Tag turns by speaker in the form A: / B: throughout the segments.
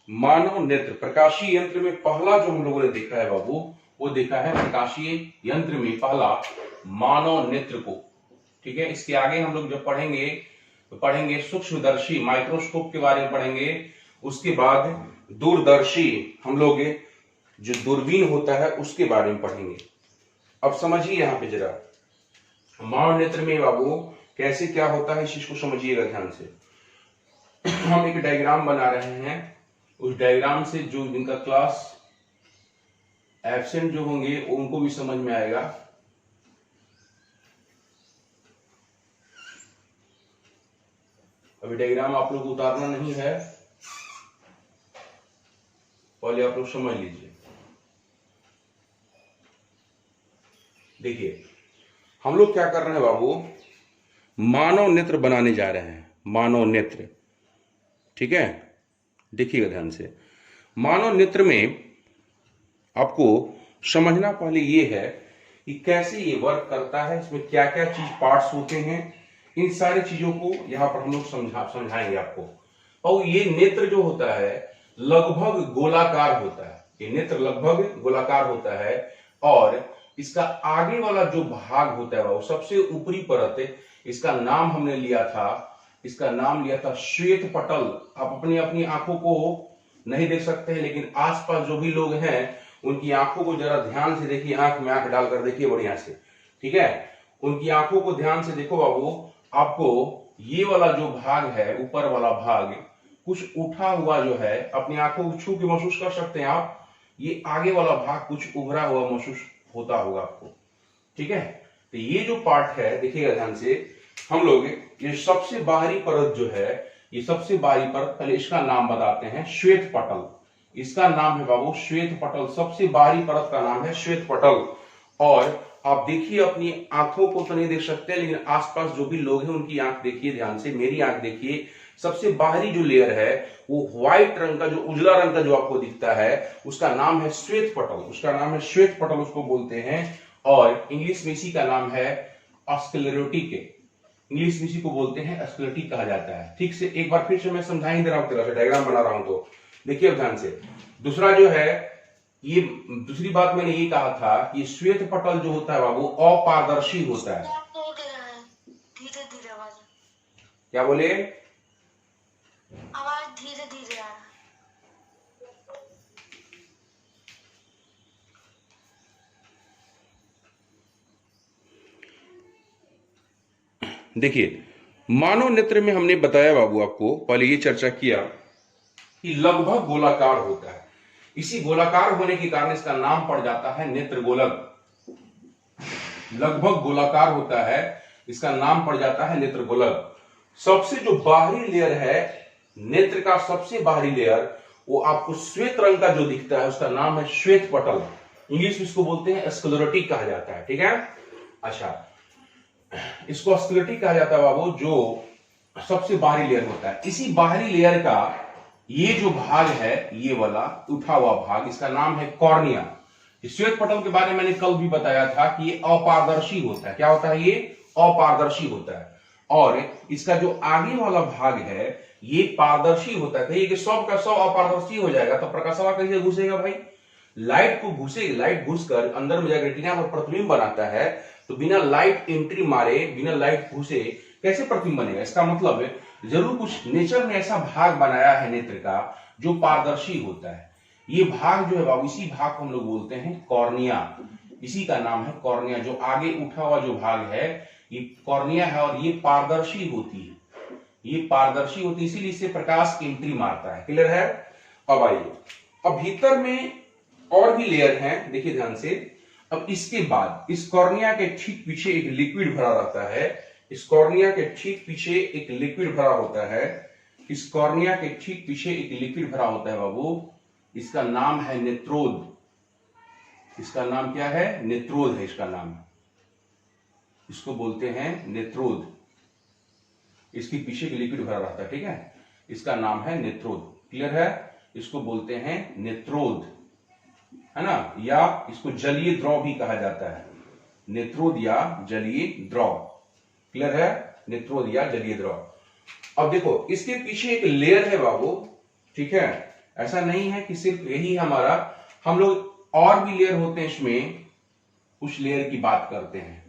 A: मानव नेत्र, प्रकाशीय यंत्र में पहला जो हम लोगों ने देखा है बाबू, वो देखा है प्रकाशीय यंत्र में पहला मानव नेत्र को। ठीक है, इसके आगे हम लोग जब पढ़ेंगे तो पढ़ेंगे सूक्ष्मदर्शी, माइक्रोस्कोप के बारे में पढ़ेंगे। उसके बाद दूरदर्शी, हम लोग जो दूरबीन होता है उसके बारे में पढ़ेंगे। अब समझिए यहाँ पे जरा मानव नेत्र में बाबू कैसे क्या होता है, इस चीज को समझिएगा ध्यान से। हम एक डायग्राम बना रहे हैं, उस डायग्राम से जो जिनका क्लास एब्सेंट जो होंगे उनको भी समझ में आएगा। अभी डायग्राम आप लोग उतारना नहीं है, पहले आप लोग समझ लीजिए। देखिए हम लोग क्या कर रहे हैं बाबू, मानव नेत्र बनाने जा रहे हैं, मानव नेत्र। ठीक है, देखिएगा ध्यान से। मानव नेत्र में आपको समझना पहले ये है कि कैसे ये वर्क करता है, इसमें क्या क्या चीज पार्ट्स होते हैं, इन सारी चीजों को यहाँ पर हम लोग समझाएंगे आपको। और ये नेत्र जो होता है लगभग गोलाकार होता है, ये नेत्र लगभग गोलाकार होता है, और इसका आगे वाला जो भाग होता है वो सबसे ऊपरी परत है, इसका नाम हमने लिया था, इसका नाम लिया था श्वेत पटल। आप अपनी अपनी आंखों को नहीं देख सकते हैं, लेकिन आसपास जो भी लोग हैं उनकी आंखों को जरा ध्यान से देखिए, आंख में आंख डालकर देखिए बढ़िया से। ठीक है, उनकी आंखों को ध्यान से देखो बाबू, आपको ये वाला जो भाग है, ऊपर वाला भाग कुछ उठा हुआ जो है, अपनी आंखों को छू के महसूस कर सकते हैं आप, ये आगे वाला भाग कुछ उभरा हुआ महसूस होता होगा आपको। ठीक है, तो ये जो पार्ट है देखिएगा ध्यान से, हम लोग ये सबसे बाहरी परत जो है, ये सबसे बाहरी परत, पहले इसका नाम बताते हैं श्वेत पटल। इसका नाम है बाबू श्वेत पटल, सबसे बाहरी परत का नाम है श्वेत पटल। और आप देखिए अपनी आंखों को तो नहीं देख सकते, लेकिन आसपास जो भी लोग हैं उनकी आंख देखिए ध्यान से, मेरी आंख देखिए। सबसे बाहरी जो लेयर है वो व्हाइट रंग का, जो उजला रंग का जो आपको दिखता है, उसका नाम है श्वेत पटल, उसका नाम है श्वेत पटल उसको बोलते हैं। और इंग्लिश में इसी का नाम है स्क्लेरोटिक, इंग्लिश में इसी को बोलते हैं स्क्लेरोटिक कहा जाता है। ठीक से एक बार फिर से मैं समझा ही दे रहा हूं, तरह से डायग्राम बना रहा हूं तो देखिए ध्यान से। दूसरा जो है, ये दूसरी बात मैंने ये कहा था कि श्वेत पटल जो होता है बाबू अपारदर्शी होता है।
B: धीरे धीरे आवाज,
A: क्या बोले?
B: आवाज धीरे धीरे आ रहा है।
A: देखिए मानव नेत्र में हमने बताया बाबू आपको, पहले ये चर्चा किया कि लगभग गोलाकार होता है। इसी गोलाकार होने के कारण इसका नाम पड़ जाता है नेत्र गोलक। लगभग गोलाकार होता है, इसका नाम पड़ जाता है नेत्र गोलक। सबसे जो बाहरी लेयर है नेत्र का, सबसे बाहरी लेयर वो आपको श्वेत रंग का जो दिखता है उसका नाम है श्वेत पटल, इंग्लिश में इसको बोलते हैं स्क्लेरोटिक कहा जाता है। ठीक है, अच्छा, इसको स्क्लेरोटिक कहा जाता है बाबू, जो सबसे बाहरी लेयर होता है। इसी बाहरी लेयर का ये जो भाग है, ये वाला उठा हुआ भाग, इसका नाम है कॉर्निया। श्वेत पटल के बारे में मैंने कल भी बताया था कि ये अपारदर्शी होता है। क्या होता है? ये अपारदर्शी होता है। और इसका जो आगे वाला भाग है ये पारदर्शी होता है। कहिए कि 100 का 100 अपारदर्शी हो जाएगा तो प्रकाशवा कैसे घुसेगा भाई? लाइट को घुसेगी, लाइट घुसकर अंदर में जाकर रेटिना पर प्रतिबिंब बनाता है, तो बिना लाइट एंट्री मारे, बिना लाइट घुसे कैसे प्रतिबिंब बनेगा? इसका मतलब है जरूर कुछ नेचर ने ऐसा भाग बनाया है नेत्र का जो पारदर्शी होता है। ये भाग जो है बाबू, इसी भाग को हम लोग बोलते हैं कॉर्निया। इसी का नाम है कॉर्निया। जो आगे उठा हुआ जो भाग है ये कॉर्निया है और ये पारदर्शी होती है, ये पारदर्शी होती है, इसीलिए इससे प्रकाश एंट्री मारता है। क्लियर है? अब आइए, अब भीतर में और भी लेयर हैं, देखिए ध्यान से। अब इसके बाद इस कॉर्निया के ठीक पीछे एक लिक्विड भरा रहता है। इस कॉर्निया के ठीक पीछे एक लिक्विड भरा होता है। इस कॉर्निया के ठीक पीछे एक लिक्विड भरा होता है बाबू, इसका नाम है नेत्रोद। इसका नाम क्या है? नेत्रोद है इसका नाम, इसको बोलते हैं नेत्रोद। इसके पीछे एक लिक्विड भरा रहता है, ठीक है, इसका नाम है नेत्रोद। क्लियर है? इसको बोलते हैं नेत्रोद, है ना, या इसको जलीय द्रव भी कहा जाता है, नेत्रोद या जलीय द्रव। क्लियर है? नेत्रोद या जलीय द्रव। अब देखो इसके पीछे एक लेयर है बाबू, ठीक है, ऐसा नहीं है कि सिर्फ यही हमारा, हम लोग और भी लेयर होते हैं इसमें, उस लेयर की बात करते हैं।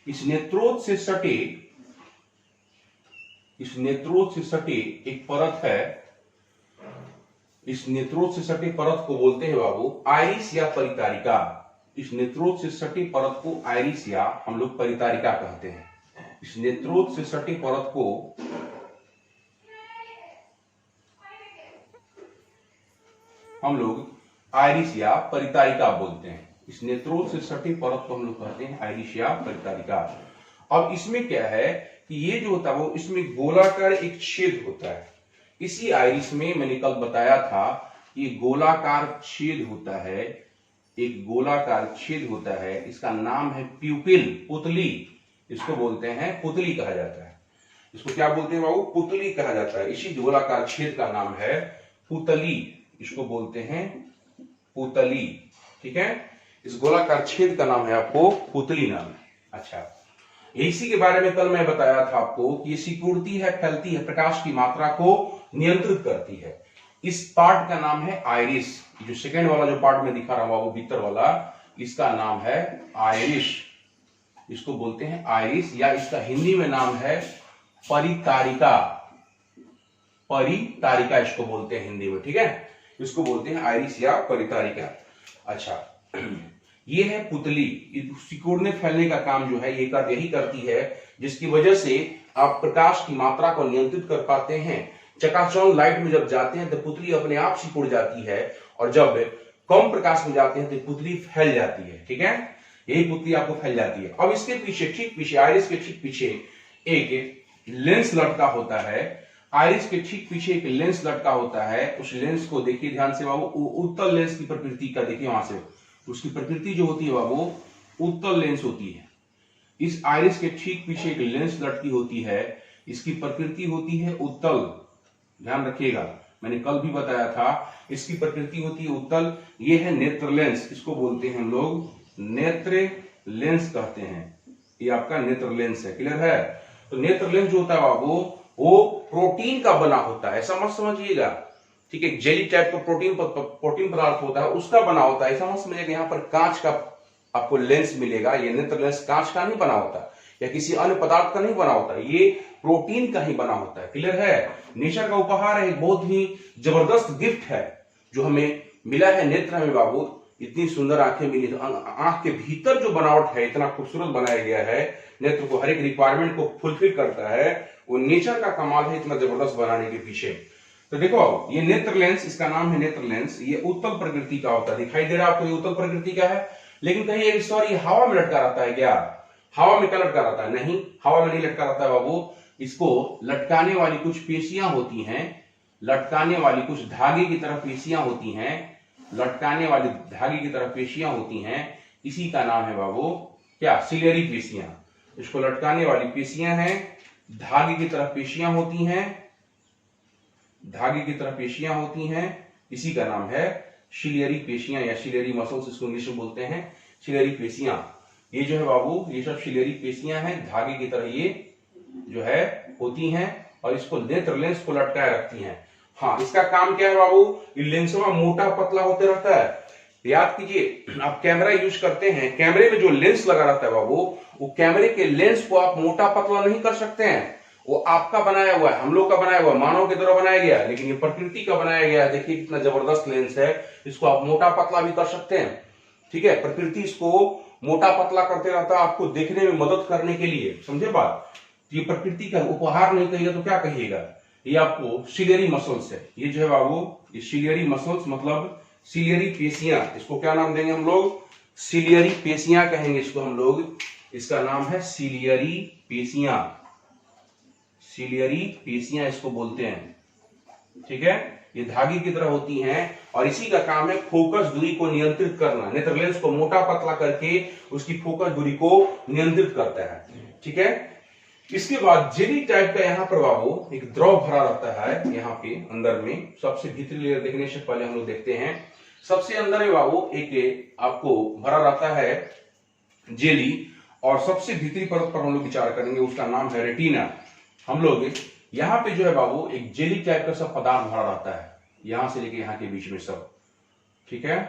A: इस नेत्रोथ से सटे एक परत है, इस नेत्रोथ से सटे परत को बोलते हैं बाबू आइरिस या परितारिका। इस नेत्रोथ से सटे परत को आइरिस या हम लोग परितारिका कहते हैं। इस नेत्रोथ से सटे परत को हम लोग आइरिस या परितारिका बोलते हैं। इस नेत्रोथ से सटे परत को हम लोग कहते हैं आइरिस या परितारिका। अब इसमें क्या है कि ये जो होता है वो इसमें गोलाकार एक छेद होता है। इसी आइरिस में मैंने कल बताया था, ये गोलाकार छेद होता है, एक गोलाकार छेद होता है, इसका नाम है प्यूपिल, पुतली। इसको बोलते हैं पुतली कहा जाता है। इसको क्या बोलते हैं बाबू? पुतली कहा जाता है। इसी गोलाकार छेद का नाम है पुतली, इसको बोलते हैं पुतली। ठीक है, इस गोलाकार छेद का नाम है आपको पुतली नाम है। अच्छा, इसी के बारे में कल मैं बताया था आपको कि ये सिकुड़ती है, फैलती है, प्रकाश की मात्रा को नियंत्रित करती है। इस पार्ट का नाम है आइरिस। जो सेकेंड वाला जो पार्ट में दिखा रहा हूं वो भीतर वाला, इसका नाम है आइरिस। इसको बोलते हैं आइरिस, या इसका हिंदी में नाम है परितारिका। परितारिका इसको बोलते हैं हिंदी में। ठीक है, इसको बोलते हैं आइरिस या परितारिका। अच्छा, ये है पुतली। सिकुड़ने फैलने का काम जो है ये यही करती है, जिसकी वजह से आप प्रकाश की मात्रा को नियंत्रित कर पाते हैं। चकाचौंध लाइट में जब जाते हैं तो पुतली अपने आप सिकुड़ जाती है, और जब कम प्रकाश में जाते हैं तो पुतली फैल जाती है। ठीक है, यही पुतली आपको फैल जाती है। अब इसके पीछे, ठीक पीछे, आइरिस के ठीक पीछे एक लेंस लटका होता है। आइरिस के ठीक पीछे एक लेंस लटका होता है। उस लेंस को देखिए ध्यान से बाबू, उत्तल लेंस की प्रकृति का देखिए, वहां से उसकी प्रकृति जो होती है बाबू उत्तल लेंस होती है। इस आइरिस के ठीक पीछे एक लेंस लटकी होती है, इसकी प्रकृति होती है उत्तल। ध्यान रखिएगा, मैंने कल भी बताया था, इसकी प्रकृति होती है उत्तल। ये है नेत्र लेंस, इसको बोलते हैं हम लोग नेत्र लेंस कहते हैं। ये आपका नेत्र लेंस है। क्लियर है? तो नेत्र लेंस जो होता है बाबू वो प्रोटीन का बना होता है, ऐसा मत समझिएगा। ठीक है, जेली टाइप का प्रोटीन पदार्थ होता है, उसका बना होता है, ऐसा मत समझिएगा। यहाँ पर कांच का आपको लेंस मिलेगा। ये नेत्र लेंस कांच का नहीं बना होता या किसी अन्य पदार्थ का नहीं बना होता, ये प्रोटीन का ही बना होता है। क्लियर है? नेचर का उपहार है, बहुत ही जबरदस्त गिफ्ट है जो हमें मिला है। नेत्र हमें बाबू इतनी सुंदर आंखें मिली, आंख के भीतर जो बनावट है इतना खूबसूरत बनाया गया है, नेत्र को हर एक रिक्वायरमेंट को फुलफिल करता है। वो नेचर का कमाल है इतना जबरदस्त बनाने के पीछे। तो देखो, ये नेत्र लेंस, इसका नाम है नेत्र लेंस। ये उत्तल प्रकृति का होता है। दिखाई दे रहा है आपको, ये उत्तल प्रकृति का है। लेकिन कहीं सॉरी, हवा में लटका रहता है क्या? हवा में क्या लटका रहता है? नहीं, हवा में नहीं लटका रहता है बाबू। इसको लटकाने वाली कुछ पेशियां होती हैं, लटकाने वाली कुछ धागे की तरह पेशियां होती हैं, लटकाने वाली धागे की तरह पेशियां होती हैं। इसी का नाम है बाबू क्या? सिलियरी पेशियां। इसको लटकाने वाली पेशियां हैं, धागे की तरह पेशियां होती हैं, धागे की तरह पेशियां होती हैं। इसी का नाम है सिलियरी पेशियां या सिलियरी मसल्स, इसको इंग्लिश में बोलते हैं सिलियरी पेशियां। ये जो है बाबू, ये सब सिलियरी पेशियां हैं, धागे की तरह ये जो है होती हैं, और इसको नेत्र लेंस को लटकाए रखती हैं। हाँ, इसका काम क्या है बाबू? ये लेंसवा मोटा पतला होते रहता है। याद कीजिए, आप कैमरा यूज करते हैं, कैमरे में जो लेंस लगा रहता है बाबू, वो कैमरे के लेंस को आप मोटा पतला नहीं कर सकते हैं। वो आपका बनाया हुआ है, हम लोग का बनाया हुआ, मानव की तरह बनाया गया है, लेकिन ये प्रकृति का बनाया गया है। देखिए कितना जबरदस्त लेंस है, इसको आप मोटा पतला भी कर सकते हैं। ठीक है, प्रकृति इसको मोटा पतला करते रहता है आपको देखने में मदद करने के लिए। समझे बात? ये प्रकृति का उपहार नहीं कहिएगा तो क्या कहिएगा? ये आपको सिलियरी मसल्स है। ये जो है बाबू, ये सिलियरी मसल्स मतलब सिलियरी पेशियां, इसको क्या नाम देंगे हम लोग? सिलियरी पेशियां कहेंगे इसको हम लोग। इसका नाम है सिलियरी पेशियां, सिलियरी पेशियां इसको बोलते हैं। ठीक है, ये धागे की तरह होती हैं, और इसी का काम है फोकस दूरी को नियंत्रित करना। नेत्र लेंस को मोटा पतला करके उसकी फोकस दूरी को नियंत्रित करता है। ठीक है, इसके बाद जेली टाइप का यहाँ पर बाबू एक द्रव भरा रहता है। यहाँ पे अंदर में सबसे भीतरी लेयर देखने से पहले हम लोग देखते हैं, सबसे अंदर में बाबू एक आपको भरा रहता है जेली, और सबसे भीतरी परत पर हम लोग विचार करेंगे, उसका नाम है रेटिना। हम लोग यहाँ पे जो है बाबू एक जेली टाइप का सब पदार्थ भरा रहता है। यहां से लेके यहां के बीच में सब, ठीक है।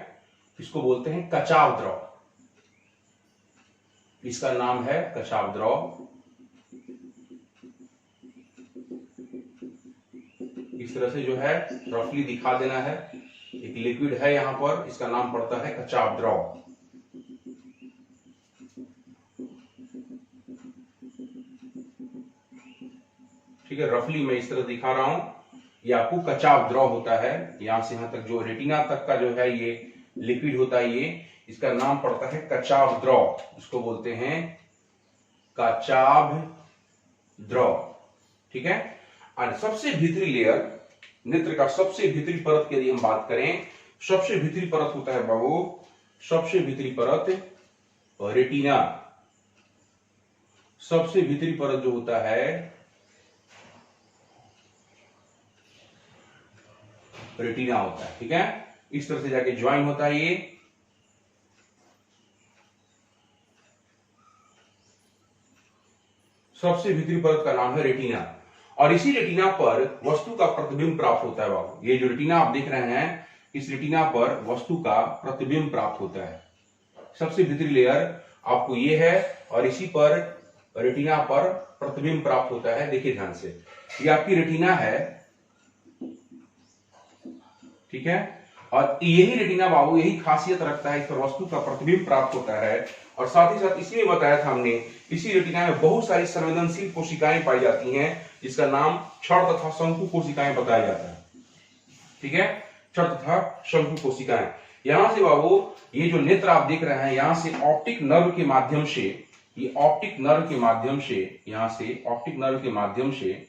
A: इसको बोलते हैं कचाव द्रव, इसका नाम है कचाव द्रव। इस तरह से जो है रफली दिखा देना है। एक लिक्विड है यहां पर, इसका नाम पड़ता है कचाव द्रव। ठीक है, रफली मैं इस तरह दिखा रहा हूं। ये आपको कचाव द्रव होता है। यहां से यहां तक जो रेटिना तक का जो है ये लिक्विड होता है, ये इसका नाम पड़ता है कचाव द्रव। इसको बोलते हैं कचाव द्रव, ठीक है। और सबसे भीतरी लेयर, नेत्र का सबसे भीतरी परत की यदि हम बात करें, सबसे भीतरी परत होता है बाबू, सबसे भीतरी परत रेटिना। सबसे भीतरी परत जो होता है रेटिना होता है, ठीक है। इस तरह से जाके ज्वाइन होता है ये। सबसे भीतरी परत का नाम है रेटिना, और इसी रेटिना पर वस्तु का प्रतिबिंब प्राप्त होता है बाबू। ये जो रेटिना आप देख रहे हैं, इस रेटिना पर वस्तु का प्रतिबिंब प्राप्त होता है। सबसे भीतरी लेयर आपको ये है, और इसी पर रेटिना पर प्रतिबिंब प्राप्त होता है। देखिए ध्यान से, ये आपकी रेटिना है, ठीक है। और यही रेटिना बाबू यही खासियत रखता है, इस पर वस्तु का प्रतिबिंब प्राप्त होता है। और साथ ही साथ इसी में बताया था हमने, इसी रेटिना में बहुत सारी संवेदनशील कोशिकाएं पाई जाती हैं, जिसका नाम क्षण तथा शंकु कोशिकाएं बताया जाता है, ठीक है। क्षण तथा शंकु कोशिकाएं। यहां से बाबू ये जो नेत्र आप देख रहे हैं, यहां से ऑप्टिक नर्व के माध्यम से, ये ऑप्टिक नर्व के माध्यम से, यहां से ऑप्टिक नर्व के माध्यम से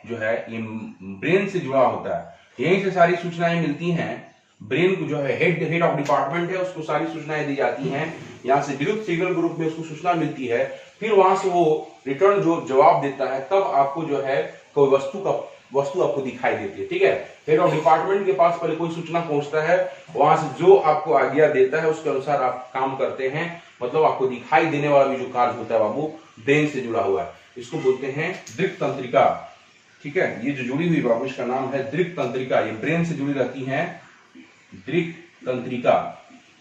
A: जो है ये ब्रेन से जुड़ा होता है। यहीं से सारी सूचनाएं मिलती हैं। ब्रेन को जो है हेड ऑफ डिपार्टमेंट है, उसको सारी सूचनाएं दी जाती हैं। यहाँ से विद्युत सिग्नल के रूप में उसको सूचना मिलती है। फिर वहां से वो रिटर्न जो जवाब देता है, तब आपको जो है कोई वस्तु आपको दिखाई देती है, ठीक है। हेड ऑफ डिपार्टमेंट के पास पहले कोई सूचना पहुंचता है, वहां से जो आपको आज्ञा देता है उसके अनुसार आप काम करते हैं। मतलब आपको दिखाई देने वाला भी जो कार्य होता है बाबू, ब्रेन से जुड़ा हुआ है। इसको बोलते हैं दृक् तंत्रिका, ठीक है। ये जो जुड़ी हुई बाबू, इसका नाम है दृक् तंत्रिका। ये ब्रेन से जुड़ी रहती है, दृक् तंत्रिका।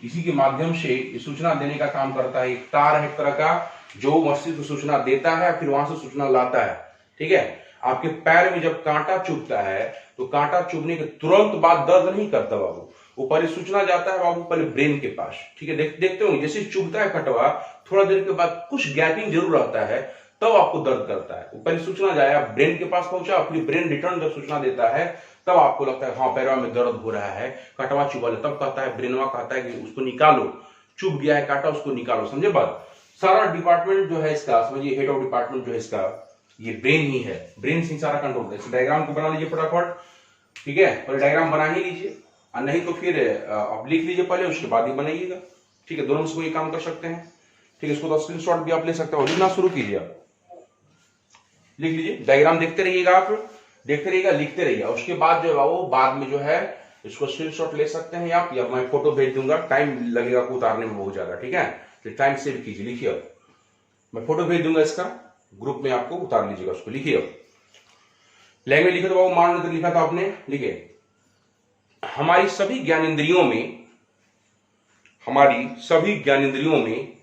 A: इसी के माध्यम से ये सूचना देने का काम करता है। एक तार है एक तरह का, जो मस्तिष्क को सूचना देता है, फिर वहां से सूचना लाता है, ठीक है। आपके पैर में जब कांटा चुभता है, तो कांटा चुभने के तुरंत बाद दर्द नहीं करता बाबू, वो पहले सूचना जाता है बाबू पहले ब्रेन के पास, ठीक है। देखते होंगे जैसे चुभता है कटवा, थोड़ा देर के बाद कुछ गैपिंग जरूर रहता है, तब आपको दर्द करता है। वो पहले सूचना जाया, ब्रेन के पास पहुंचा, फिर ब्रेन रिटर्न जब सूचना देता है, तब आपको लगता है हाँ पैरों में दर्द हो रहा है, कटवा चुभा ले। तब कहता है ब्रेनवा कहता है कि उसको निकालो, चुभ गया है कांटा, उसको निकालो। समझे बात। सारा डिपार्टमेंट जो है इसका, समझिए हेड ऑफ डिपार्टमेंट जो है इसका, ये ब्रेन ही है। ब्रेन से सारा कंट्रोल है। डायग्राम को बना लीजिए फटाफट, ठीक है। पहले डायग्राम बना ही लीजिए, और नहीं तो फिर आप लिख लीजिए पहले, उसके बाद ही बनाइएगा, ठीक है। दोनों से कोई काम कर सकते हैं, ठीक है। इसको तो स्क्रीनशॉट भी आप ले सकते हो, लिखना शुरू कीजिए, आप लिख लीजिए। डायग्राम देखते रहिएगा, आप देखते रहिएगा, लिखते रहिए। उसके बाद जो है वो बाद में जो है इसको स्क्रीनशॉट ले सकते हैं आप, या मैं फोटो भेज दूंगा। टाइम लगेगा को उतारने में बहुत ज्यादा, ठीक है। तो टाइम सेव कीजिए, लिखिए। अब मैं फोटो भेज दूंगा इसका, ग्रुप में आपको उतार लीजिएगा उसको। लिखिए अब लैंग्वेज लिखे तो बाबू, मान लो लिखा था आपने, लिखिए। हमारी सभी ज्ञानेंद्रियों में, हमारी सभी ज्ञानेंद्रियों में,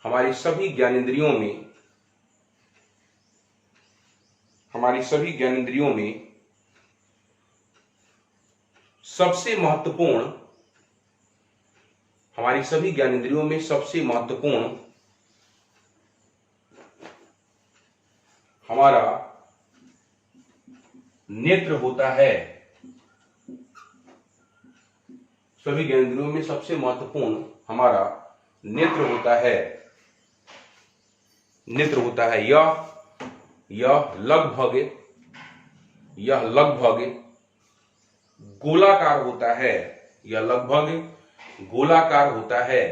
A: हमारी सभी ज्ञानेंद्रियों में, हमारी सभी ज्ञानेंद्रियों में सबसे महत्वपूर्ण, हमारी सभी ज्ञानेंद्रियों में सबसे महत्वपूर्ण हमारा नेत्र होता है। सभी ज्ञानेंद्रियों में सबसे महत्वपूर्ण हमारा नेत्र होता है। नेत्र होता है। यह लगभग गोलाकार होता है। यह लगभग गोलाकार होता है।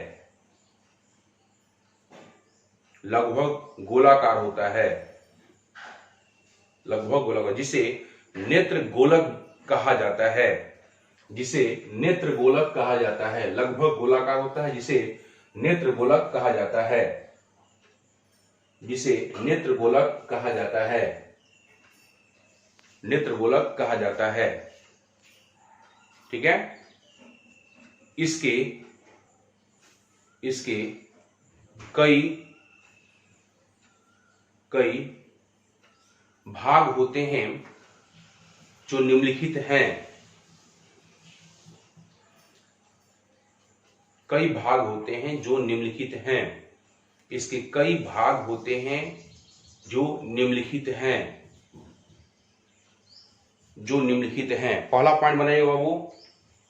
A: लगभग गोलाकार होता है। लगभग गोलाकार, जिसे नेत्र गोलक कहा जाता है। जिसे नेत्र गोलक कहा जाता है। लगभग गोलाकार होता है, जिसे नेत्र गोलक कहा जाता है। जिसे नेत्र गोलक कहा जाता है। नेत्र गोलक कहा जाता है। ठीक है, इसके कई भाग होते हैं जो निम्नलिखित हैं। कई भाग होते हैं जो निम्नलिखित हैं। इसके कई भाग होते हैं जो निम्नलिखित हैं। जो निम्नलिखित हैं, पहला पॉइंट बनाइए बाबू,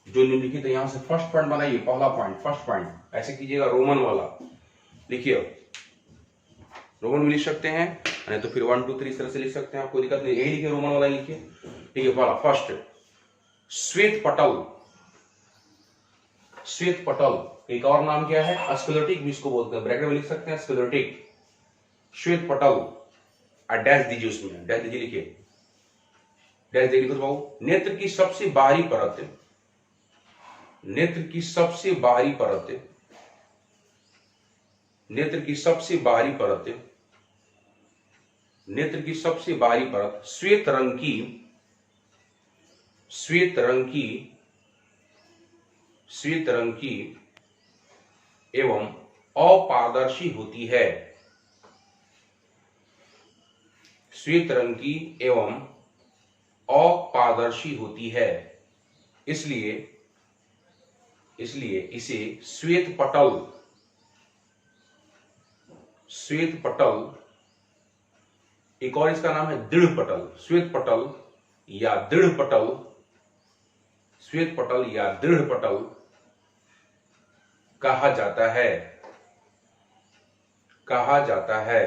A: जो निम्नलिखित है। यहां से फर्स्ट पॉइंट बनाइए, पहला पॉइंट, फर्स्ट पॉइंट ऐसे कीजिएगा, रोमन वाला लिखिए। रोमन भी लिख सकते हैं, नहीं तो फिर 1 2 3 इस तरह से लिख सकते हैं, आपको दिक्कत नहीं, यही लिखिए, रोमन वाला ही लिखिए। ठीक है, पहला फर्स्ट, श्वेत पटल। श्वेत पटल एक और नाम क्या है? स्क्लेरोटिक भी इसको बोलते हैं, ब्रैकेट में लिख सकते हैं स्क्लेरोटिक। श्वेत पटल, डैश दीजिए, उसमें डैश दीजिए, लिखिए, डैश दीजिए बाबू। नेत्र की सबसे बाहरी परत, नेत्र की सबसे बाहरी परत, नेत्र की सबसे बाहरी परत, नेत्र की सबसे बाहरी परत श्वेत रंग की, श्वेत रंग की, श्वेत रंग की एवं अपारदर्शी होती है। श्वेत रंग की एवं अपारदर्शी होती है, इसलिए इसे श्वेत पटल, श्वेत पटल, एक और इसका नाम है दृढ़ पटल, श्वेत पटल या दृढ़ पटल, श्वेत पटल या दृढ़ पटल कहा जाता है, कहा जाता है,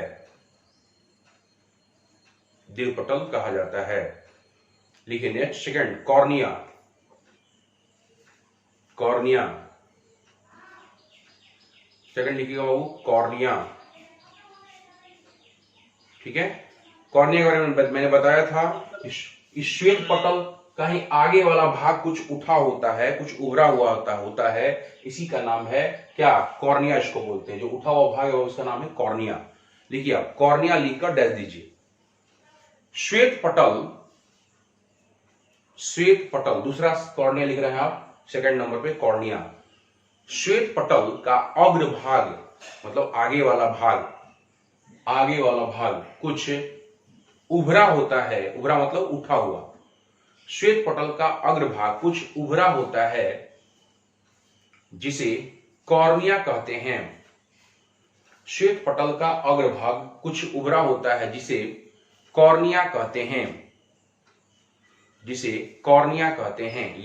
A: दृढ़ पटल कहा जाता है। लिखिए next, second, cornea. Cornea, second लिखिएगा बाबू, कॉर्निया। ठीक है, कॉर्निया के बारे में मैंने बताया था। इस श्वेत पटल का ही आगे वाला भाग कुछ उठा होता है, कुछ उभरा हुआ होता है, इसी का नाम है क्या? कॉर्निया इसको बोलते हैं। जो उठा हुआ भाग है उसका नाम है कॉर्निया। लिखिए आप, कॉर्निया लिखकर डैश दीजिए। श्वेत पटल, श्वेत पटल, दूसरा कॉर्निया लिख रहे हैं आप, सेकंड नंबर पे कॉर्निया। श्वेत पटल का अग्र भाग, मतलब आगे वाला भाग, आगे वाला भाग कुछ उभरा होता है, उभरा मतलब उठा हुआ। श्वेत पटल का अग्रभाग कुछ उभरा होता है, जिसे कॉर्निया कहते हैं। श्वेत पटल का अग्रभाग कुछ उभरा होता है, जिसे कॉर्निया कहते हैं, जिसे कॉर्निया कहते हैं।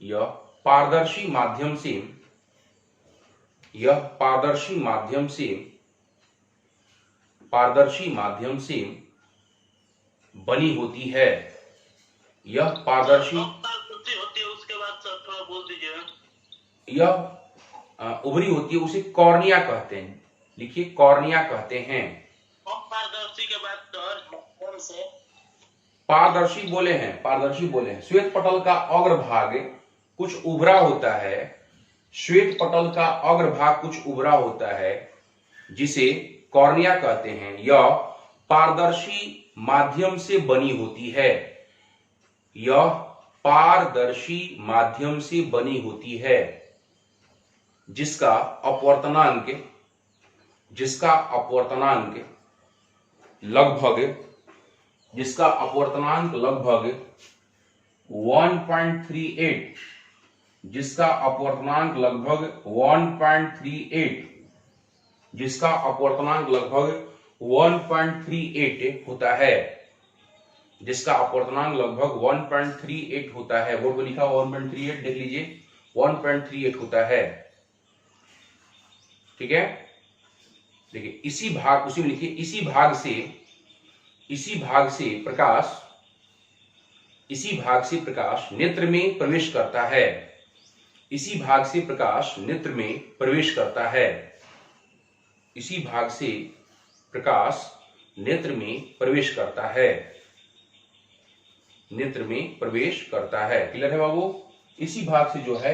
A: यह पारदर्शी माध्यम से, यह पारदर्शी माध्यम से, पारदर्शी माध्यम से बनी होती है। यह पारदर्शी
C: होती है, उसके बाद सर थोड़ा बोल दीजिए।
A: यह उभरी होती है, उसे कॉर्निया कहते हैं। लिखिए, कॉर्निया कहते हैं।
C: पारदर्शी के बाद कौन से?
A: पारदर्शी बोले हैं, पारदर्शी बोले हैं। श्वेत पटल का अग्रभाग कुछ उभरा होता है, श्वेत पटल का अग्रभाग कुछ उभरा होता है, जिसे कॉर्निया कहते हैं। यह पारदर्शी माध्यम से बनी होती है। यह पारदर्शी माध्यम से बनी होती है, जिसका अपवर्तनांक, जिसका अपवर्तनांक लगभग, जिसका अपवर्तनांक लगभग 1.38, जिसका अपवर्तनांक लगभग 1.38, जिसका अपवर्तनांक लगभग 1.38 होता है, जिसका अपवर्तनांक लगभग 1.38 होता है। बोर्ड पर लिखा 1.38, देख लीजिए, 1.38 होता है। ठीक है, देखिए इसी भाग, उसी में लिखिए, इसी भाग से, इसी भाग से प्रकाश, इसी भाग से प्रकाश नेत्र में प्रवेश करता है। इसी भाग से प्रकाश नेत्र में प्रवेश करता है। इसी भाग से प्रकाश नेत्र में प्रवेश करता है, नेत्र में प्रवेश करता है। क्लियर है बाबू? इसी भाग से जो है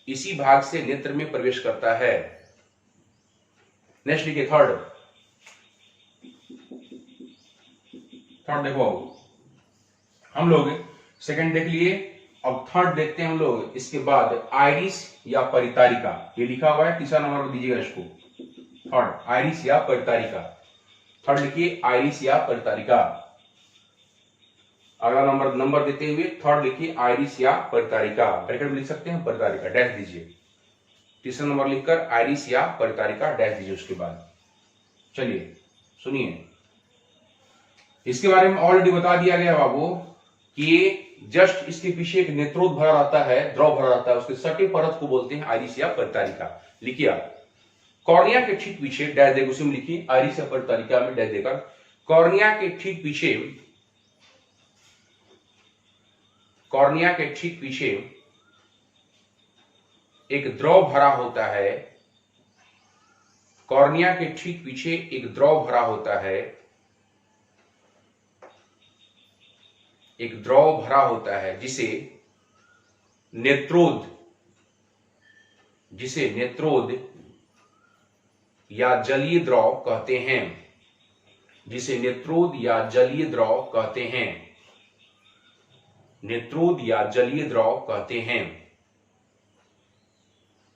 A: इसी भाग से नेत्र में प्रवेश करता है। नेक्स्ट लिखिए थर्ड। थर्ड देखो हम लोग सेकंड देख लिए, अब थर्ड देखते हैं हम लोग। इसके बाद आइरिस या परितारिका, ये लिखा हुआ है, तीसरा नंबर दीजिएगा इसको। थर्ड आइरिस या परितारिका, थर्ड लिखिए आइरिस या परितारिका। अगला नंबर देते हुए थर्ड लिखिए आइरिस या परितारिका, ब्रैकेट में लिख सकते हैं परितारिका, डैश दीजिए। तीसरा नंबर लिखकर आइरिस या परितारिका डैश दीजिए उसके बाद। चलिए सुनिए, इसके बारे में ऑलरेडी बता दिया गया बाबू कि ये जस्ट इसके पीछे एक नेत्रोद भरा रहता है, द्रव भरा रहता है, उसके सटे परत को बोलते हैं आइरिस या परितारिका। लिखिए आप कॉर्निया के ठीक पीछे डैश देगा, उसी में लिखिए आइरिस या परितारिका में डैश देगा। कॉर्निया के ठीक पीछे, कॉर्निया के ठीक पीछे एक द्रव भरा होता है, कॉर्निया के ठीक पीछे एक द्रव भरा होता है, एक द्रव भरा होता है जिसे नेत्रोद, जिसे नेत्रोद या जलीय द्रव कहते हैं, जिसे नेत्रोद या जलीय द्रव कहते हैं, नेत्रोद या जलीय द्रव कहते हैं,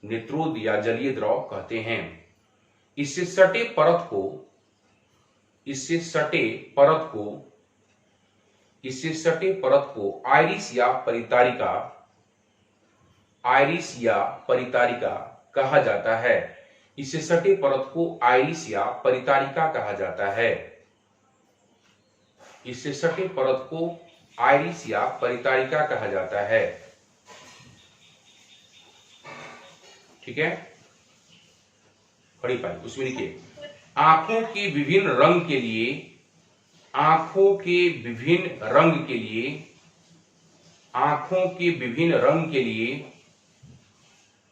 A: नेत्रोद या जलीय द्रव कहते हैं। इससे सटे परत को, इससे सटे परत को, इससे सटे परत को आइरिस या परितारिका, आइरिस या परितारिका कहा जाता है। इससे सटे परत को आइरिस या परितारिका कहा जाता है। इससे सटे परत को आइरिस या परितारिका कहा जाता है। ठीक है, खड़ी पाई उसमें लिखिए आंखों के विभिन्न रंग के लिए, आंखों के विभिन्न रंग के लिए, आंखों के विभिन्न रंग के लिए,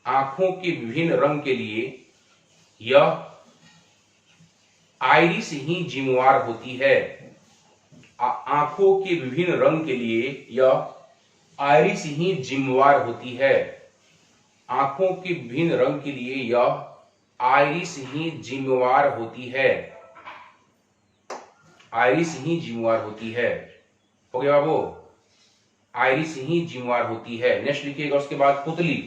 A: आंखों के विभिन्न रंग के लिए यह आइरिस ही जिम्मेवार होती है। आंखों के विभिन्न रंग के लिए यह आइरिस ही जिम्मेवार होती है। आंखों के विभिन्न रंग के लिए यह आइरिस ही जिम्मेवार होती है। आइरिस ही जिम्मेवार होती है। हो गया बाबू, आइरिस ही जिम्मेवार होती है। नेक्स्ट लिखिएगा उसके बाद पुतली,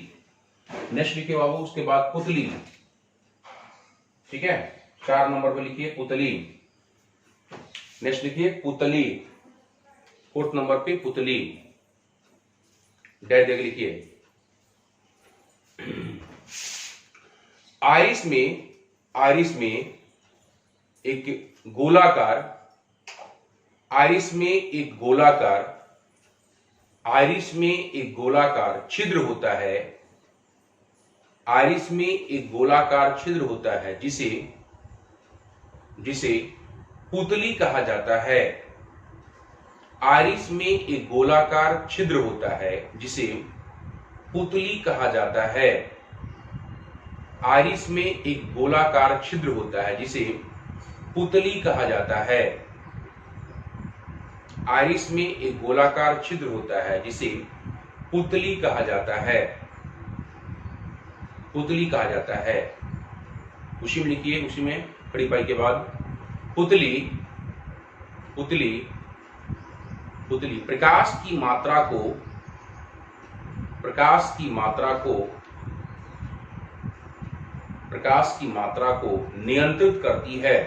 A: नेक्स्ट लिखिए बाबू उसके बाद पुतली। ठीक है, 4 नंबर पे लिखिए पुतली। नेक्स्ट लिखिए पुतली, 4th नंबर पे पुतली, डैश देख लिखिए। आइरिस में, आइरिस में एक गोलाकार, आइरिस में एक गोलाकार, आइरिस में एक गोलाकार छिद्र होता है। आइरिस में एक गोलाकार छिद्र होता है जिसे, जिसे पुतली कहा जाता है। आइरिस में एक गोलाकार छिद्र होता है जिसे पुतली कहा जाता है। आइरिस में एक गोलाकार छिद्र होता है जिसे पुतली कहा जाता है। आइरिस में एक गोलाकार छिद्र होता है जिसे पुतली कहा जाता है। पुतली कहा जाता है। उसी में लिखिए, उसी में खड़ी पाई के बाद पुतली, पुतली, पुतली प्रकाश की मात्रा को, प्रकाश की मात्रा को, प्रकाश की मात्रा को नियंत्रित करती है।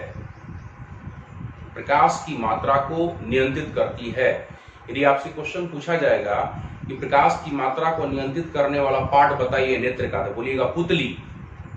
A: प्रकाश की मात्रा को नियंत्रित करती है। यदि आपसे क्वेश्चन पूछा जाएगा कि प्रकाश की मात्रा को नियंत्रित करने वाला पार्ट बताइए नेत्र का, तो बोलिएगा पुतली।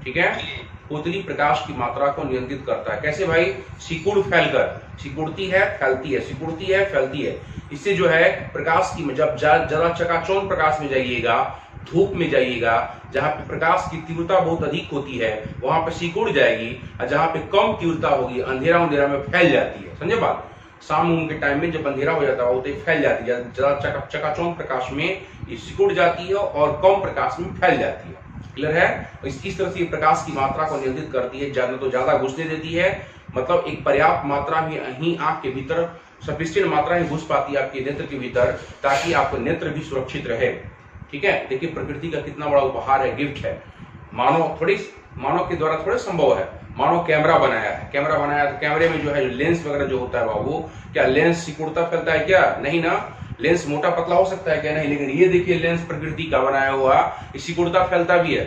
A: ठीक है, पुतली प्रकाश की मात्रा को नियंत्रित करता है। कैसे भाई? सिकुड़ फैलकर, सिकुड़ती है फैलती है, सिकुड़ती है फैलती है। इससे जो है प्रकाश की, जब जरा चकाचौंध प्रकाश में जाइएगा, धूप में जाइएगा, जहां पे प्रकाश की तीव्रता बहुत अधिक होती है वहां पे सिकुड़ जाएगी, और जहां पे कम तीव्रता होगी अंधेरा अंधेरा में फैल जाती है। समझे बात? शाम के टाइम में जब अंधेरा हो जाता है तो फैल जाती है, जरा चकाचौंध प्रकाश में ये सिकुड़ जाती है और कम प्रकाश में फैल जाती है। क्लियर है? इस तरह से प्रकाश की मात्रा को नियंत्रित करती है, ज्यादा तो ज्यादा घुसने देती है, मतलब एक पर्याप्त मात्रा ही आंख के भीतर, सफिशिएंट मात्रा ही घुस पाती है आपके नेत्र के भीतर, ताकि आपका नेत्र भी सुरक्षित रहे। ठीक है, देखिए प्रकृति का कितना बड़ा उपहार है, गिफ्ट है। मानव के द्वारा थोड़े संभव है, मानो कैमरा बनाया है, कैमरा बनाया तो कैमरे में जो है लेंस वगैरह जो होता है बाबू, क्या लेंस सिकुड़ता फैलता है क्या? नहीं ना। लेंस मोटा पतला हो सकता है क्या? नहीं। लेकिन ये देखिए लेंस प्रकृति का बनाया हुआ, ये सिकुड़ता फैलता भी है,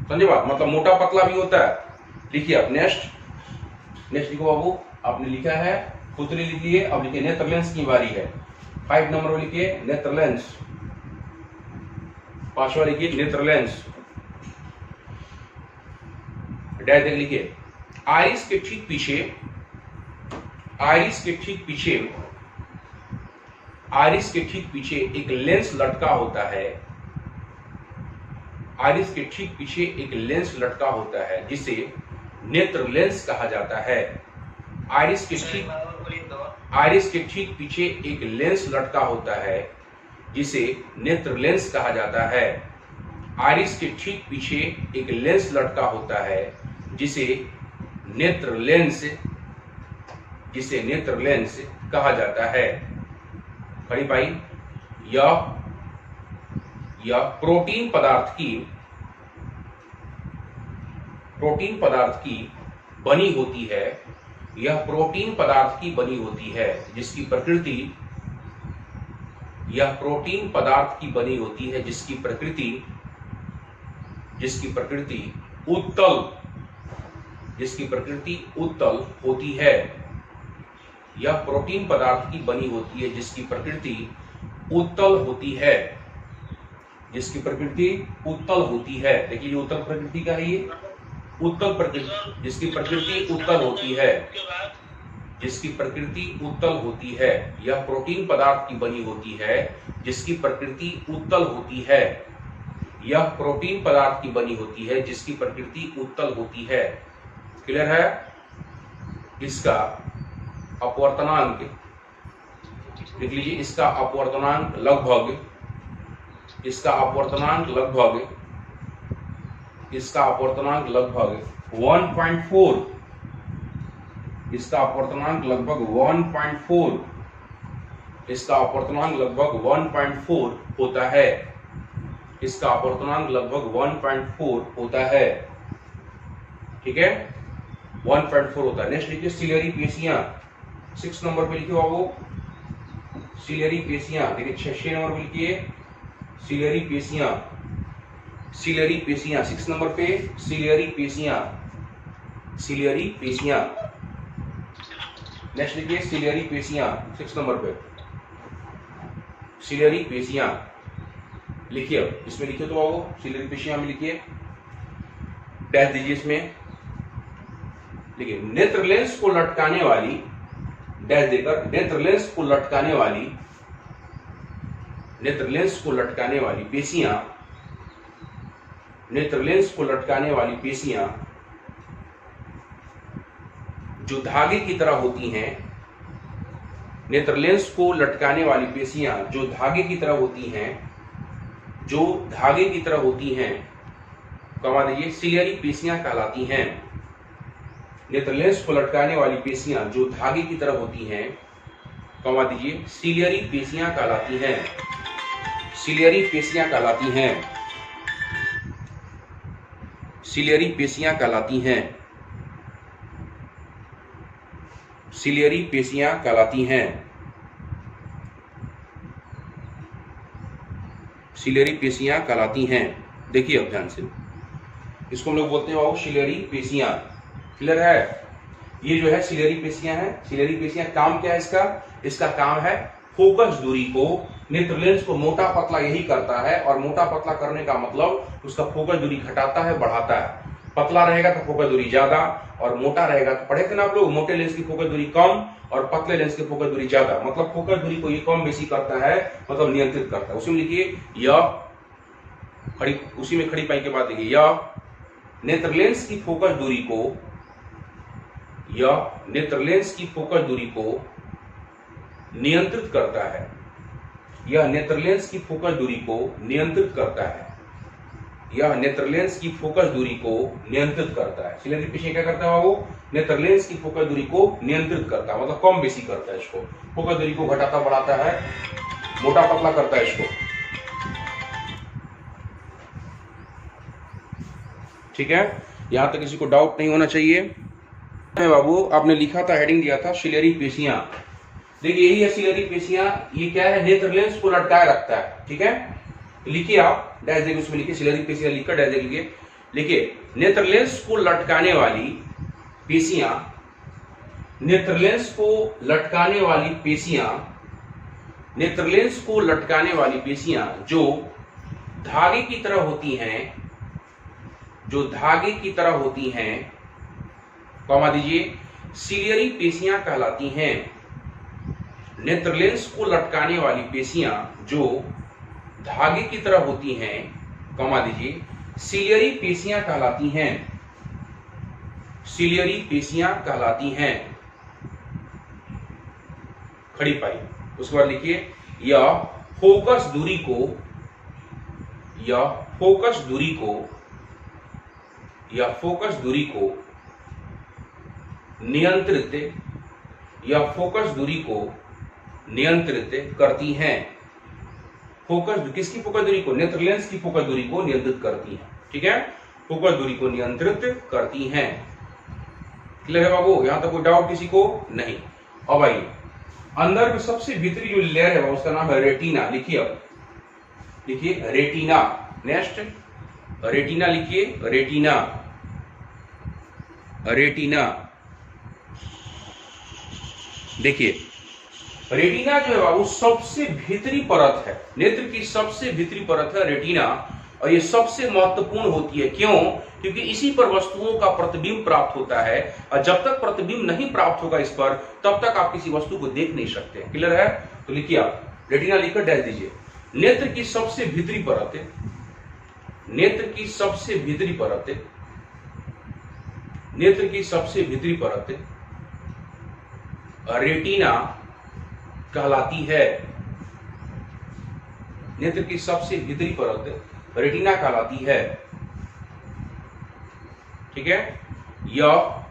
A: समझे बात? मतलब मोटा पतला भी होता है। लिखिए आप नेक्स्ट लिखो बाबू। आपने लिखा है, पुतली लिख लिए। अब लिखिए नेत्र लेंस की बारी है। 5 नंबर में लिखिए नेत्र लेंस। 5वां लिखिए नेत्र लेंस। डैश देख लिखिए। आइरिस के ठीक पीछे, आइरिस के ठीक पीछे, आइरिस के ठीक पीछे एक लेंस लटका होता है। आइरिस के ठीक पीछे एक लेंस लटका होता है जिसे नेत्र लेंस कहा जाता है। आइरिस के ठीक पीछे एक लेंस लटका होता है जिसे नेत्र लेंस कहा जाता है। आइरिस के ठीक पीछे एक लेंस लटका होता है जिसे नेत्र लेंस कहा जाता है। खड़ी पाई। यह प्रोटीन पदार्थ की बनी होती है। यह प्रोटीन पदार्थ की बनी होती है जिसकी प्रकृति, यह प्रोटीन पदार्थ की बनी होती है जिसकी प्रकृति उत्तल होती है। यह प्रोटीन पदार्थ की बनी होती है जिसकी प्रकृति उत्तल होती है। जिसकी प्रकृति उत्तल होती है। देखिए ये उत्तल प्रकृति का है, ये उत्तल प्रकृति, जिसकी प्रकृति उत्तल होती है, जिसकी प्रकृति उत्तल होती है। यह प्रोटीन पदार्थ की बनी होती है जिसकी प्रकृति उत्तल होती है। यह प्रोटीन पदार्थ की बनी होती है जिसकी प्रकृति उत्तल होती है। क्लियर है? इसका अपवर्तनांक लिख लीजिए। इसका अपवर्तनांक लगभग 1.4, इसका अपवर्तनांक लगभग 1.4, इसका अपवर्तनांक लगभग 1.4 होता है। इसका अपवर्तनांक लगभग 1.4 होता है। ठीक है, 1.4 होता है। नेक्स्ट लिखिए सिलियरी पेशियां। 6 नंबर पे लिखिए बाबू सिलियरी पेशियां। देखिए 6 नंबर पे लिखिए सिलियरी पेशियां। 6 नंबर पे सिलियरी पेशियां। नेक्स्ट लिखिए सिलियरी पेशियां। 6 नंबर पे सिलियरी पेशियां लिखिए। इसमें लिखिए तो बाबू सिलियरी पेशियां में लिखिए, डैश दीजिए इसमें। देखिए नेत्र लेंस को लटकाने वाली, डैश देकर, नेत्र लेंस को लटकाने वाली पेशियां, नेत्र लेंस को लटकाने वाली पेशियां जो धागे की तरह होती हैं। नेत्र लेंस को लटकाने वाली पेशियां जो धागे की तरह होती हैं, कमा दीजिए सिलियरी पेशियां कहलाती हैं। नेत्र लेंस को लटकाने वाली पेशियां जो धागे की तरह होती हैं, कमा दीजिए सिलियरी पेशियां कहलाती हैं। सिलियरी पेशियां कहलाती हैं। सिलियरी पेशियां कहलाती हैं। सिलियरी पेशियां कहलाती हैं। सिलियरी पेशियां कहलाती हैं। देखिए अब ध्यान से, इसको हम लोग बोलते हैं सिलियरी पेशियां। क्लियर है? ये जो है सिलियरी पेशियां है। सिलियरी पेशियां काम क्या है इसका? इसका काम है फोकस दूरी को, नेत्र लेंस को मोटा पतला यही करता है। और मोटा पतला करने का मतलब उसका फोकस दूरी घटाता है, बढ़ाता है। पतला रहेगा तो फोकस दूरी ज्यादा, और मोटा रहेगा तो, पढ़े थे ना आप लोग, मोटे लेंस की फोकस दूरी कम और पतले लेंस की फोकस दूरी ज्यादा। मतलब फोकस दूरी को ये कम बेसी करता है, मतलब नियंत्रित करता है। उसी में लिखिए उसी में खड़ी पाई के बाद देखिए यह नेत्र लेंस की फोकस दूरी को, यह नेत्र लेंस की फोकस दूरी को नियंत्रित करता है। यह नेत्र लेंस की फोकस दूरी को नियंत्रित करता है। यह नेत्र लेंस की फोकस दूरी को नियंत्रित करता है। सिलियरी पेशियां क्या करता है वो? नेत्र लेंस की फोकस दूरी को नियंत्रित करता है, मतलब कम बेसी करता है इसको। फोकस दूरी को घटाता बढ़ाता है, मोटा पतला करता है इसको। ठीक है, यहां तक किसी को डाउट नहीं होना चाहिए। बाबू आपने लिखा था, हेडिंग दिया था सिलियरी पेशियां। देखिए यही है सिलियरी पेशियां। ये क्या है, नेत्र लेंस को लटकाए रखता है। ठीक है, लिखिए आप डैश देंगे, उसमें लिखिए सिलियरी पेशियां, लिखकर डैश देंगे। लिखिए नेत्र लेंस को लटकाने वाली पेशियां, नेत्र लेंस को लटकाने वाली पेशियां, नेत्र लेंस को लटकाने वाली पेशियां जो धागे की तरह होती हैं, जो धागे की तरह होती हैं, कॉमा दीजिए, सिलियरी पेशियां कहलाती हैं। नेत्र लेंस को लटकाने वाली पेशियां जो धागे की तरह होती हैं, कॉमा दीजिए, सिलियरी पेशियां कहलाती हैं, सिलियरी पेशियां कहलाती हैं। खड़ी पाई। उसके बाद लिखिए यह फोकस दूरी को, यह फोकस दूरी को, यह फोकस दूरी को नियंत्रित, यह फोकस दूरी को नियंत्रित करती हैं। फोकस किसकी फोकस दूरी को, नेत्र लेंस की फोकस दूरी को नियंत्रित करती हैं। ठीक है, फोकस दूरी को नियंत्रित करती हैं। क्लियर है बाबू, यहां तक कोई डाउट किसी को नहीं। अब आइए अंदर में सबसे भीतरी जो लेयर है उसका नाम है रेटिना। लिखिए अब, लिखिए रेटिना। नेक्स्ट रेटिना लिखिए, रेटिना, रेटिना। देखिए रेटिना जो है बाबू सबसे भीतरी परत है, नेत्र की सबसे भीतरी परत है रेटिना, और ये सबसे महत्वपूर्ण होती है। क्यों? क्योंकि इसी पर वस्तुओं का प्रतिबिंब प्राप्त होता है, और जब तक प्रतिबिंब नहीं प्राप्त होगा इस पर, तब तक आप किसी वस्तु को देख नहीं सकते। क्लियर है? तो लिखिए आप रेटिना लिखकर डैश दीजिए। नेत्र की सबसे भीतरी परत, नेत्र की सबसे भीतरी परत, नेत्र की सबसे भीतरी परत रेटिना कहलाती है। नेत्र की सबसे भीतरी परत रेटिना कहलाती है। ठीक है, यह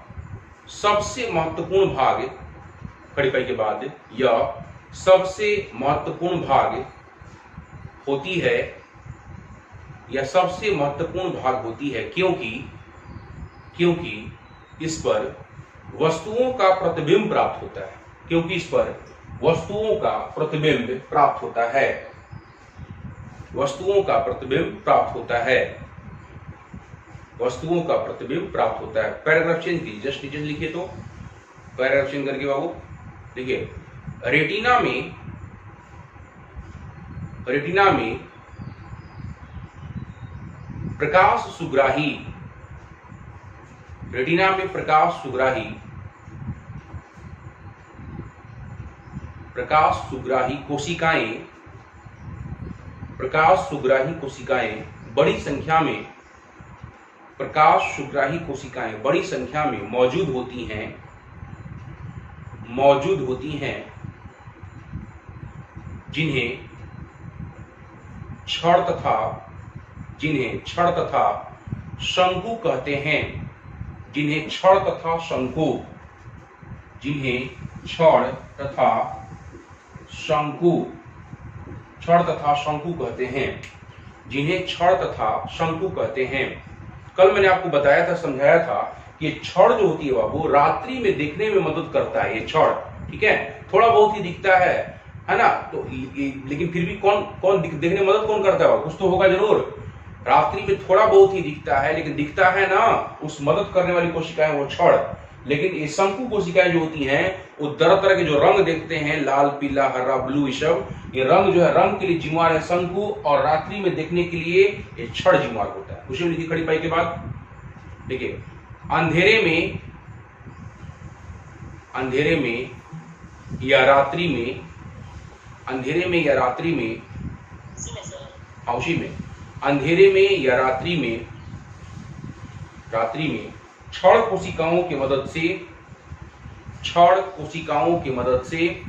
A: सबसे महत्वपूर्ण भाग, खड़ी पाई के बाद, यह सबसे महत्वपूर्ण भाग होती है, यह सबसे महत्वपूर्ण भाग होती है। क्योंकि इस पर वस्तुओं का प्रतिबिंब प्राप्त होता है, क्योंकि इस पर वस्तुओं का प्रतिबिंब प्राप्त होता है, वस्तुओं का प्रतिबिंब प्राप्त होता है, वस्तुओं का प्रतिबिंब प्राप्त होता है। पैराग्राफ चेंज कीजिए, जस्ट नीचे लिखिए, तो पैराग्राफ चेंज करके बाबू देखिए रेटिना में, रेटिना में प्रकाश सुग्राही, रेटिना में प्रकाश सुग्राही, प्रकाश सुग्राही कोशिकाएं, प्रकाश सुग्राही कोशिकाएं बड़ी संख्या में, प्रकाश सुग्राही कोशिकाएं बड़ी संख्या में मौजूद होती हैं, मौजूद होती हैं, जिन्हें छड़ तथा, जिन्हें छड़ तथा शंकु कहते हैं, जिन्हें छड़ तथा शंकु, जिन्हें छड़ तथा शंकु, छड़ तथा शंकु कहते हैं, जिन्हें छड़ तथा शंकु कहते हैं। कल मैंने आपको बताया था, समझाया था कि छड़ जो होती है बाबू रात्रि में देखने में मदद करता है। ये छड़, ठीक है, थोड़ा बहुत ही दिखता है ना, तो लेकिन फिर भी कौन देखने में मदद कौन करता है? कुछ तो होगा जरूर। रात्रि में थोड़ा बहुत ही दिखता है, लेकिन दिखता है ना, उस मदद करने वाली कोशिकाएं वो छड़। लेकिन ये शंकु कोशिकाएं जो होती हैं वो तरह तरह के जो रंग देखते हैं, लाल, पीला, हरा, ब्लू, ये सब, ये रंग जो है रंग के लिए जिम्मेवार है शंकु, और रात्रि में देखने के लिए ये छड़ जिम्मेवार होता है। उसी में लिखी खड़ी पाई के बाद देखिए अंधेरे में, अंधेरे में या रात्रि में, अंधेरे में या रात्रि में, उसी में अंधेरे में या रात्रि में, रात्रि में छड़ कोशिकाओं की मदद से, छड़ कोशिकाओं की मदद से,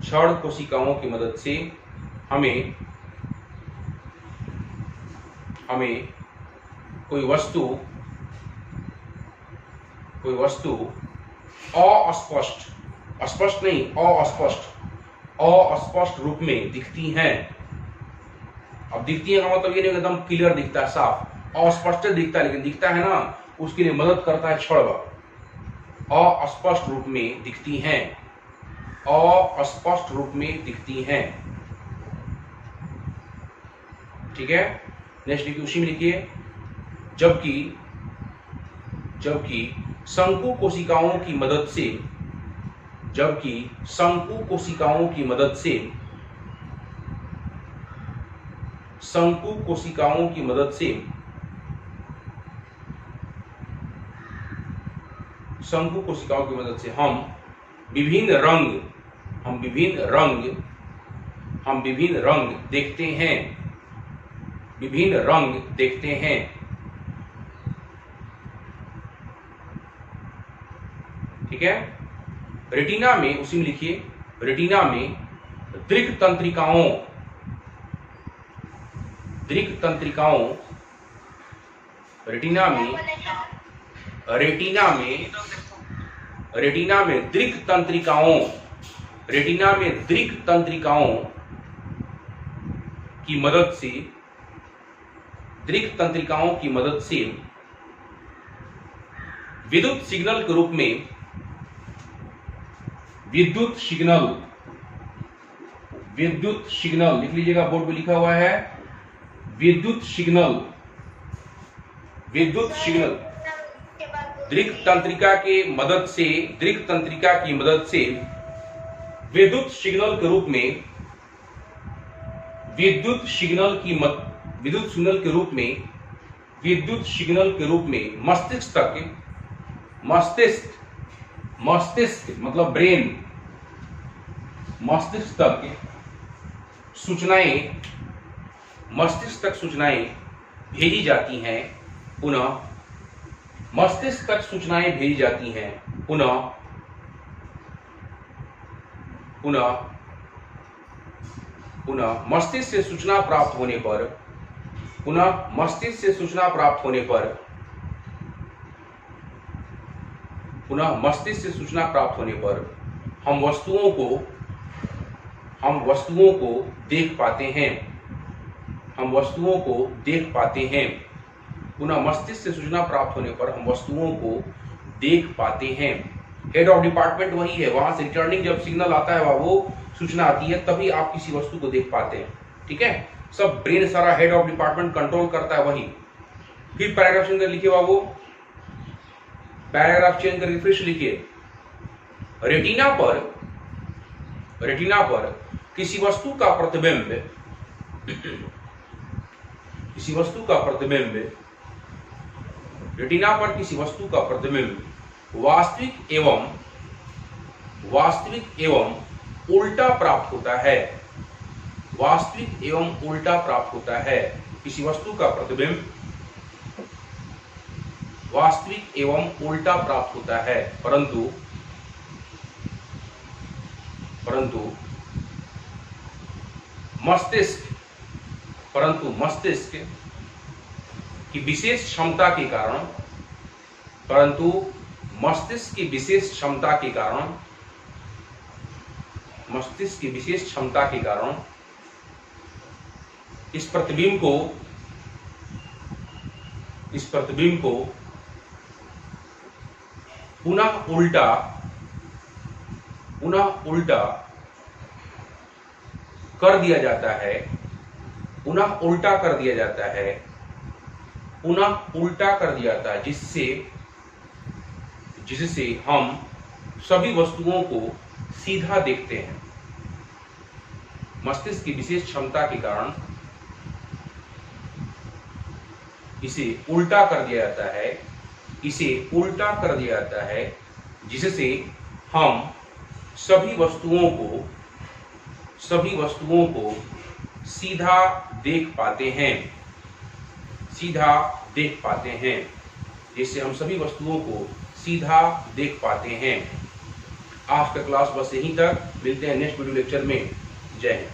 A: छड़ कोशिकाओं की मदद से हमें कोई वस्तु अस्पष्ट, स्पष्ट नहीं, अस्पष्ट रूप में दिखती हैं। अब दिखती है का मतलब ये नहीं एकदम क्लियर दिखता है, साफ, अस्पष्ट दिखता है, लेकिन दिखता है ना, उसके लिए मदद करता है क्षण। अस्पष्ट रूप में दिखती हैं, अस्पष्ट रूप में दिखती हैं। ठीक है, नेक्स्ट लिखिए, उसी में लिखिए, जबकि शंकु कोशिकाओं की मदद से, जबकि शंकु कोशिकाओं की मदद से, शंकु कोशिकाओं की मदद से, शंकु कोशिकाओं की मदद से हम विभिन्न रंग देखते हैं, विभिन्न रंग देखते हैं। ठीक है, रेटिना में, उसी में लिखिए, रेटिना में दृक् तंत्रिकाओं, रेटिना में दृक् तंत्रिकाओं, रेटिना में दृक् तंत्रिकाओं की मदद से, दृक् तंत्रिकाओं की मदद से विद्युत सिग्नल के रूप में, विद्युत सिग्नल लिख लीजिएगा, बोर्ड पे लिखा हुआ है, विद्युत सिग्नल दृक् तंत्रिका की मदद से विद्युत सिग्नल के रूप में, विद्युत सिग्नल के रूप में मस्तिष्क मतलब ब्रेन, मस्तिष्क तक सूचनाएं भेजी जाती हैं, पुनः मस्तिष्क तक सूचनाएं भेजी जाती हैं, पुनः मस्तिष्क से सूचना प्राप्त होने पर हम वस्तुओं को देख पाते हैं, पुनः मस्तिष्क से सूचना प्राप्त होने पर हम वस्तुओं को देख पाते हैं। हेड ऑफ डिपार्टमेंट वही है, वहां से रिटर्निंग जब सिग्नल आता है, वो सूचना आती है, तभी आप किसी वस्तु को देख पाते हैं। ठीक है, सब ब्रेन सारा हेड ऑफ डिपार्टमेंट कंट्रोल करता है वही। फिर पैराग्राफ चेंज कर लिखिए बाबू, पैराग्राफ चेंज कर रिफ्रेश लिखिए, रेटिना पर किसी वस्तु का प्रतिबिंब, रेटिना पर किसी वस्तु का प्रतिबिंब वास्तविक एवं उल्टा प्राप्त होता है, किसी वस्तु का प्रतिबिंब वास्तविक एवं उल्टा प्राप्त होता है, परंतु मस्तिष्क की विशेष क्षमता के कारण इस प्रतिबिंब को पुनः उल्टा कर दिया जाता है, पुनः उल्टा कर दिया जाता है, जिससे हम सभी वस्तुओं को सीधा देखते हैं। मस्तिष्क की विशेष क्षमता के कारण इसे उल्टा कर दिया जाता है, जिससे हम सभी वस्तुओं को सीधा देख पाते हैं, जिससे हम सभी वस्तुओं को सीधा देख पाते हैं। आज का क्लास बस यहीं तक, मिलते हैं नेक्स्ट वीडियो लेक्चर में। जय हिंद।